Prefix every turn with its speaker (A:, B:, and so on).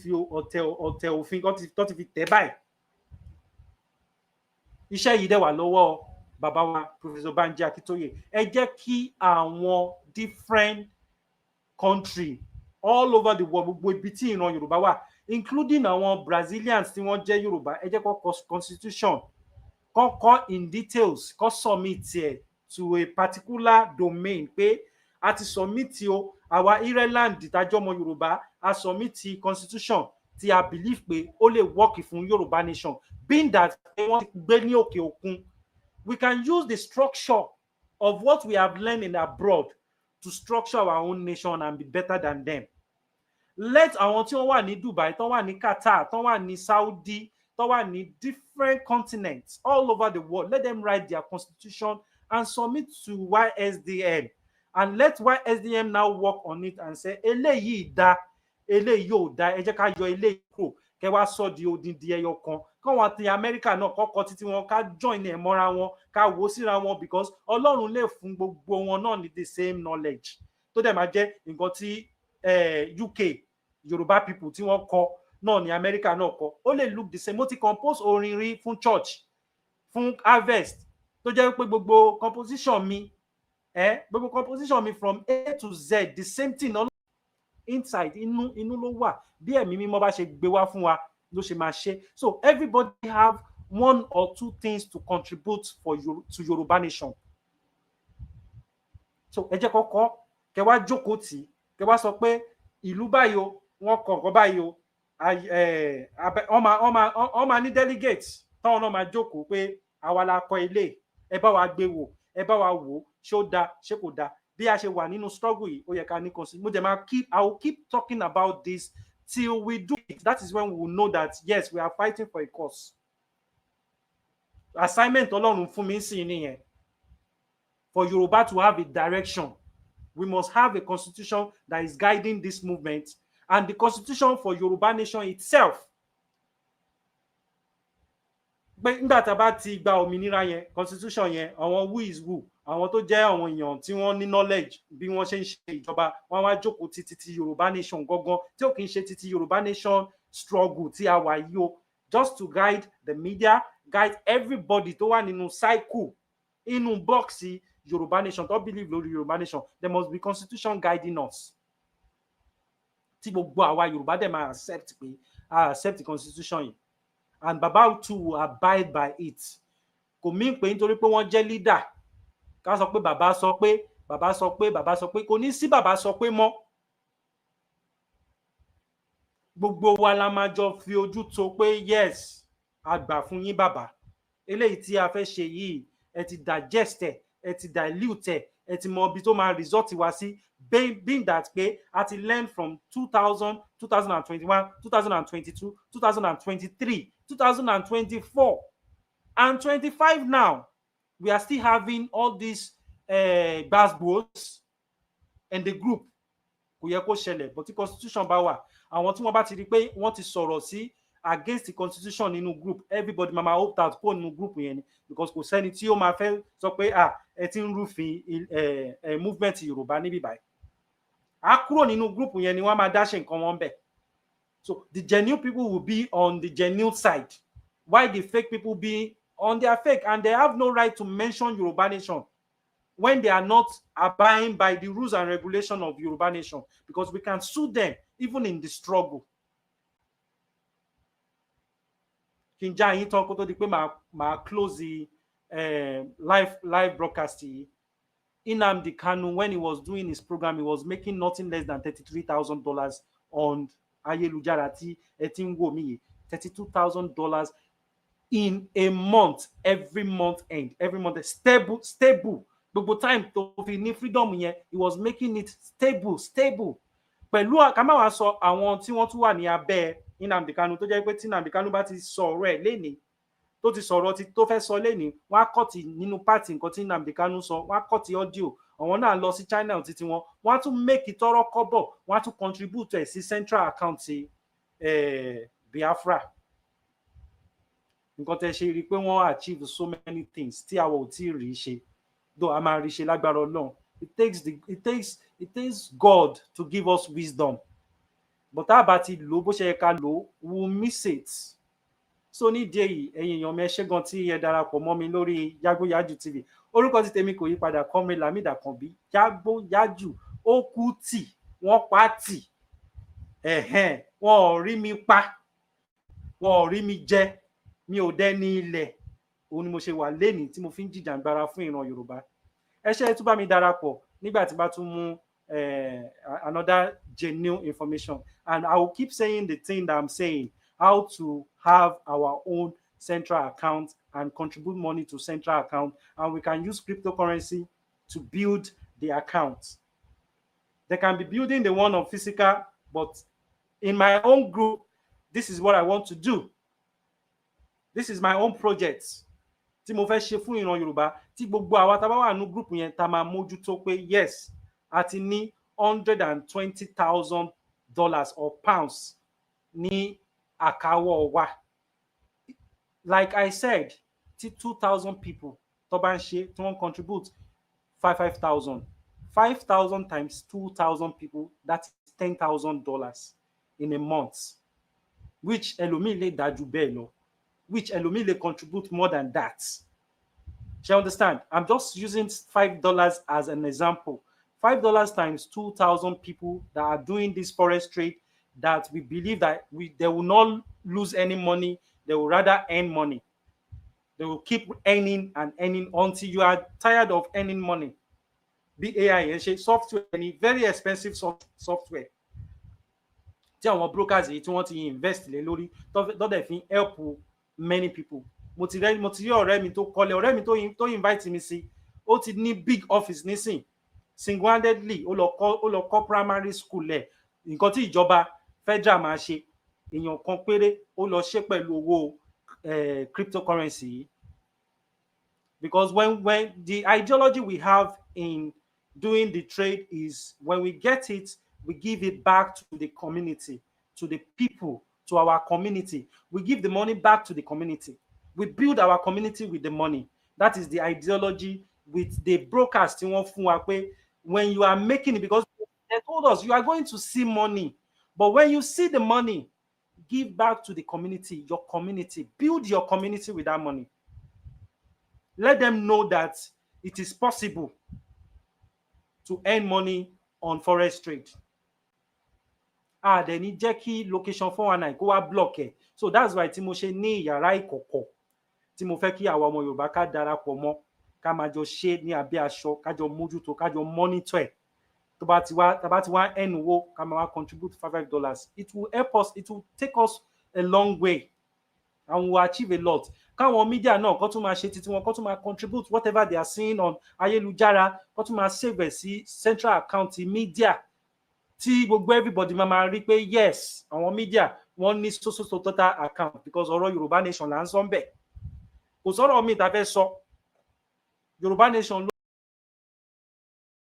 A: fi ọ̀tẹ̀ òfin tó ti fi tẹ̀ báyìí. Iṣẹ́ yìí dẹ̀ wà lọ́wọ́ bàbá wa Professor Banji Akintoye. Ẹ jẹ́ kí àwọn different country all over the world, gbogbo ibi tí ìran Yorùbá wà, including àwọn Brazilians tí wọ́n jẹ́ Yorùbá, ẹ jẹ́ kó kọ constitution, kó in details, kó submit ẹ̀ to a particular domain pé a ti submit o, àwa Ireland ìtajọ́ ọmọ Yorùbá a submit constitution tí a believe pé ó lè work fún Yorùbá nation, being that wọ́n ti gbé ní òkè òkun. We can use the structure of what we have learned in abroad to structure our own nation and be better than them. Let àwọn tí wọ́n wà ní Dubai, tó wà ní Qatar, tó wà ní Saudi, tó wà ní different continents all over the world, let them write their constitution and submit to YSDM, and let YSDM now work on it and say eléyìí dá, eléyìí ò dá, ẹ jẹ́ ká yọ eléyìí kúrò, kẹ́ wá sọ di odindi ẹyọ kan. Káwọn àti Amẹ́ríkà náà kọ́kọ́ títí wọn, ká join ẹ̀ mọ́ra wọn, ká wo síra wọn, because Ọlọ́run lè fún gbogbo wọn náà ní the same knowledge tó dẹ̀ máa jẹ́ nǹkan tí UK Yorùbá people tí wọ́n kọ náà ní Amẹ́ríkà náà kọ, ó lè look the same. Mo ti compose orin rí fún church, fún harvest, tó jẹ́ pé gbogbo composition mi from A to Z the same thing inside, inú ló wà, bí ẹ̀mí mímọ́ bá ṣe gbé wá fún wa ló ṣe máa ṣe. So everybody have one or two things to contribute to Yorùbá nation. So ẹ jẹ́ kọ́kọ́ kẹ́ wá jókòó tì, kẹ́ wá sọ pé ìlú báyìí o, wọ́n kọ̀ọ̀kan báyìí o, wọ́n máa ní delegate táwọn náà máa jókòó pé àwa la kọ ilé, ẹ bá wa gbé wò, ẹ bá wa wò ṣé ó dáa ṣé kò dáa. Bí a ṣe wà nínú struggle yìí, ó yẹ ká ní consider. Mo jẹ́ máa I will keep talking about this till we do it. That is when we will know that yes, we are fighting for a cause. Assignment Ọlọ́run fún mi sí nìyẹn. For Yoruba to have a direction, we must have a constitution that is guiding this movement, and the constitution for Yoruba nation itself. But nígbà tá bá ti gba òmìnira yẹn, constitution yẹn, àwọn who is who, àwọn tó jẹ́ àwọn èèyàn tí wọ́n ní knowledge bí wọ́n ṣe ń ṣe ìjọba, wọ́n wá jókòó ti Yorùbá nation gangan, tí ó kì í ṣe ti Yorùbá nation struggle tí a wà yìí o, just to guide the media, guide everybody tó wà nínú cycle, inú box Yoruba nation, tó believe lórí Yoruba nation. There must be constitution guiding us. Tí gbogbo àwa Yorùbá dẹ̀ máa accept the constitution yìí, and Baba too will abide by it. Kò mean pé nítorí pé wọ́n jẹ́ leader ká sọ pé bàbá sọ pé kò ní sí bàbá sọ pé mọ́. Gbogbo wa la máa jọ fi ojú tó pé yes, a gbà fún yín bàbá, eléyìí tí a fẹ́ ṣe yìí ẹ ti digest ẹ ti dilute ẹ ti mọ ibi tó máa result wá sí, being that pé a ti learn from 2000, 2021, 2022, 2023, 2024 and 25 now. We are still having all these buzzwords in the group. Kò yẹ kó ṣẹlẹ̀, but the constitution bá wà, àwọn tí wọ́n bá ti rí pé wọ́n ti sọ̀rọ̀ sí against the constitution nínú group, everybody máa opt out kó nínú group yẹn ni, because kò sẹ́ni tí ó máa fẹ́ sọ pé ẹ ti ń rúfin movement Yorùbá níbí báyìí. Á kúrò nínú group yẹn ni wọ́n máa dá ṣe nǹkan wọn bẹ̀. So the genuine people will be on the genuine side, while the fake people be on their fake, and they have no right to mention Yoruba nation when they are not abiding by the rules and regulations of Yoruba nation, because we can sue them even in the struggle. Kí n já yín tán kó tó di pé màá close the live broadcast yìí. Nnamdi Kanu, when he was doing his program, he was making nothing less than $33,000 on ayélujára tí ẹ ti ń wò mí yìí, $32,000 in a month, every month end, stable. Gbogbo time tó fi ní freedom yẹn, he was making it stable. Pẹ̀lú ká má wá sọ àwọn tí wọ́n tún wà ní abẹ́ Nnamdi Kanu, tó jẹ́ pé tí Nnamdi Kanu bá ti sọ̀rọ̀ ẹ̀ lénìí, tó ti sọ̀rọ̀ tó fẹ́ sọ lénìí, wọ́n á kọ́ọ̀tì nínú pàtì nǹkan tí Nnamdi Kanu sọ, wọ́n á kọ́ọ̀tì audio, àwọn náà lọ sí channel títí wọn, wọ́n á tún make tọ́rọ́ kọ́bọ̀, wọ́n á tún contribute ẹ̀ sí central account Biafra. Nǹkan tẹ́ ṣe rí pé wọ́n achieve so many things tí àwọn ò tí ì rí ṣe, though a máa rí ṣe lágbára Ọlọ́run. It takes God to give us wisdom. but tá a bá ti lò bó ṣe yẹ ká lò we will miss it. So nídìí èyí ẹ̀yin èèyàn mi ẹ ṣé gan tí ẹ darapọ̀ mọ́ mi lórí Yagboyaju TV. Orúkọ tí tèmi kò yí padà, Comrade Lamid Akanbi. Yagboyaju ó kú tì wọ́n pa tì, wọn ò rí mi pa, wọn ò rí mi jẹ, mi ò dẹni ilẹ̀. Òun ni mo ṣe wà lénìí tí mo fi ń jìjàǹgbara fún ìran Yorùbá. Ẹ ṣé tún bá mi darapọ̀ nígbà tí bá tún mú another genuine information, and I will keep saying the thing that I'm saying, how to have our own central account and contribute money to central account, and we can use cryptocurrency to build the account. They can be building the one on physical, but in my own group, this is what I want to do. This is my own project tí mo fẹ́ ṣe fún ìran Yorùbá, tí gbogbo àwa tá bá wà nínú group yẹn tá máa mójútó pé yes, a ti ní $120,000 or pounds ní àkáwọ́ wa. Like I said, tí 2,000 people tó bá ń ṣe tí wọ́n contribute 5,000 times 2,000 people, that's $10,000 in a month, which ẹlòmíì lè dájú bẹ́ẹ̀ lọ, which ẹlòmíì lè contribute more than that. You understand? I'm just using $5 as an example. $5 times 2,000 people that are doing this forex trade, that we believe that they will not lose any money, they will rather earn money. They will keep earning and earning until you are tired of earning money. BAI software, any very expensive software. Tí àwọn brokers yìí tí wọ́n ti invest lé lórí tó dẹ̀ fi help many people. Mo ti rí ọ̀rẹ́ mi tó kọ́lé, ọ̀rẹ́ mi tó invite mi sí, ó ti ní big office nísìn, single-handedly ó lọ kọ́ primary school ẹ̀. Nǹkan tí ìjọba federal máa ṣe, èèyàn kan péré ó lọ ṣe pẹ̀lú owó cryptocurrency yìí. Because when the ideology we have in doing the trade is, when we get it, we give it back to the community, to the people, to our community. We give the money back to the community. We build our community with the money. That is the ideology with the brokers tí wọ́n fún wa pé when you are making it, because they told us you are going to see money, but when you see the money, give back to the community, your community. Build your community with that money. Let them know that it is possible to earn money on forex trade. Dẹ̀ ní jẹ́ kí location 419 kó wá block ẹ̀. So that's why tí mo ṣe ní ìyàrá ìkọ̀kọ̀ tí mo fẹ́ kí àwa ọmọ Yorùbá ká darapọ̀ mọ́, ká máa jọ ṣe ní abẹ́ aṣọ, ká jọ mójútó, ká jọ monitor ẹ̀. Tá bá ti wá earn owó, ká máa wá contribute $5. It will help us, it will take us a long way, and we will achieve a lot. Káwọn media náà kó tún máa ṣe títí wọn, kó tún máa contribute whatever they are seeing on ayélujára, kó tún máa save ẹ̀ sí central account media, tí gbogbo everybody máa rí pé yes, àwọn media wọ́n ní so total account, because ọ̀rọ̀ Yorùbá nation là ń sọ ń bẹ̀. Kò sọ̀rọ̀ mi tá fẹ́ sọ. Yorùbá nation